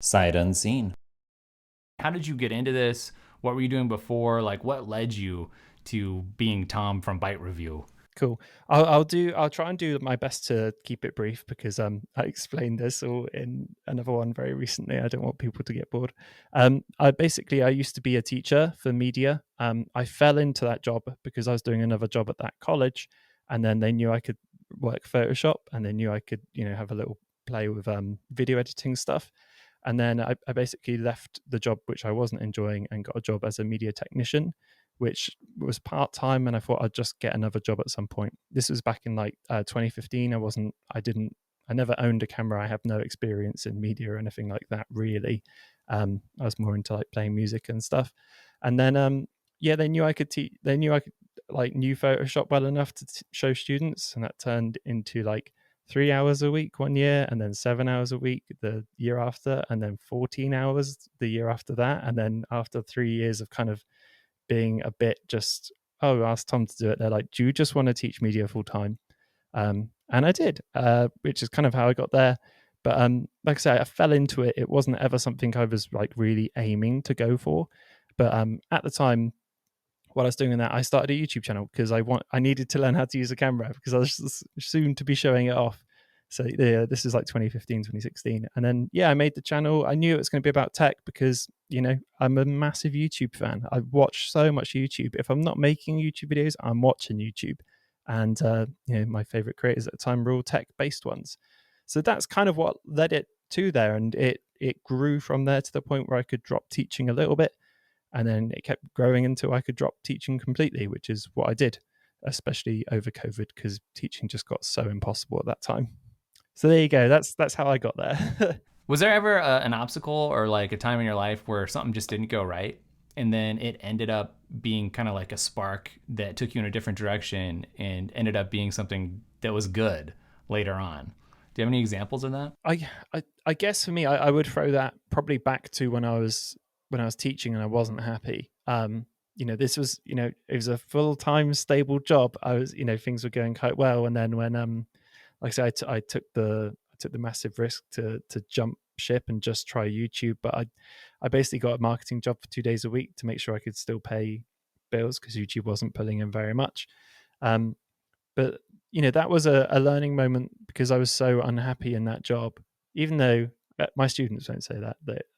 Sight unseen. How did you get into this? What were you doing before? Like, what led you to being Tom from Byte Review? Cool. I'll try and do my best to keep it brief because I explained this all in another one very recently. I don't want people to get bored. I used to be a teacher for media. I fell into that job because I was doing another job at that college, and then they knew I could work Photoshop, and they knew I could have a little play with video editing stuff. And then I basically left the job which I wasn't enjoying and got a job as a media technician, which was part time. And I thought I'd just get another job at some point. This was back in 2015. I never owned a camera. I have no experience in media or anything like that, really. I was more into like playing music and stuff. And then, yeah, they knew I could teach. They knew I could knew Photoshop well enough to show students, and that turned into like 3 hours a week one year, and then 7 hours a week the year after, and then 14 hours the year after that. And then after 3 years of kind of being a bit just, oh, ask Tom to do it, they're like, do you just want to teach media full time? And I did, which is kind of how I got there. But like I say, I fell into it. It wasn't ever something I was like really aiming to go for. But at the time, while I was doing that, I started a YouTube channel because I needed to learn how to use a camera because I was soon to be showing it off. So yeah, this is like 2015, 2016. And then, yeah, I made the channel. I knew it was going to be about tech because, I'm a massive YouTube fan. I watch so much YouTube. If I'm not making YouTube videos, I'm watching YouTube. And, my favorite creators at the time were all tech-based ones. So that's kind of what led it to there. And it grew from there to the point where I could drop teaching a little bit. And then it kept growing until I could drop teaching completely, which is what I did, especially over COVID, because teaching just got so impossible at that time. So there you go. That's how I got there. Was there ever an obstacle or like a time in your life where something just didn't go right? And then it ended up being kind of like a spark that took you in a different direction and ended up being something that was good later on. Do you have any examples of that? I guess for me, I would throw that probably back to when I was teaching and I wasn't happy. This was, it was a full-time stable job. I was, things were going quite well. And then when, like I said, I took the massive risk to jump ship and just try YouTube. But I basically got a marketing job for 2 days a week to make sure I could still pay bills because YouTube wasn't pulling in very much. But that was a learning moment because I was so unhappy in that job, even though my students won't say that.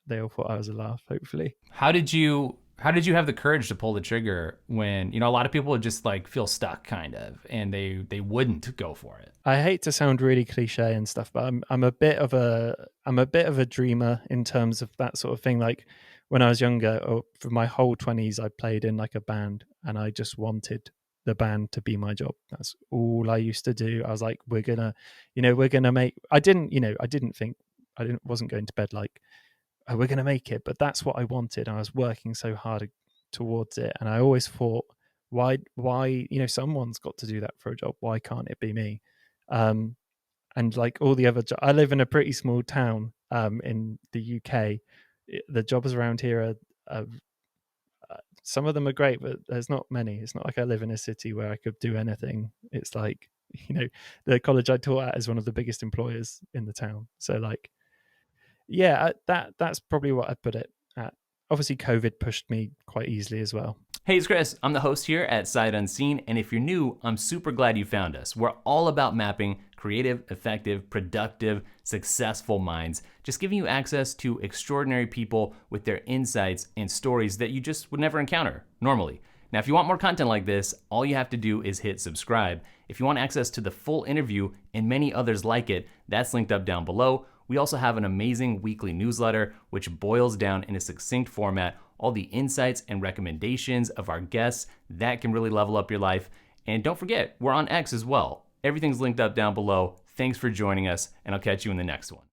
They all thought I was a laugh, hopefully. How did you have the courage to pull the trigger when a lot of people would just like feel stuck kind of and they wouldn't go for it? I hate to sound really cliche and stuff, but I'm a bit of a dreamer in terms of that sort of thing. Like when I was younger, or for my whole 20s, I played in like a band, and I just wanted the band to be my job. That's all I used to do. I was like, we're gonna make. I didn't think wasn't going to bed like, oh, we're gonna make it, but that's what I wanted. I was working so hard towards it, and I always thought, why, someone's got to do that for a job. Why can't it be me? Um, and like all the other, I live in a pretty small town in the UK. The jobs around here are some of them are great, but there's not many. It's not like I live in a city where I could do anything. It's like, the college I taught at is one of the biggest employers in the town. So like, yeah, that's probably what I put it at. Obviously, COVID pushed me quite easily as well. Hey, it's Chris. I'm the host here at Sight Unseen, and if you're new, I'm super glad you found us. We're all about mapping creative, effective, productive, successful minds, just giving you access to extraordinary people with their insights and stories that you just would never encounter normally. Now, if you want more content like this, all you have to do is hit subscribe. If you want access to the full interview and many others like it, that's linked up down below. We also have an amazing weekly newsletter, which boils down in a succinct format all the insights and recommendations of our guests that can really level up your life. And don't forget, we're on X as well. Everything's linked up down below. Thanks for joining us, and I'll catch you in the next one.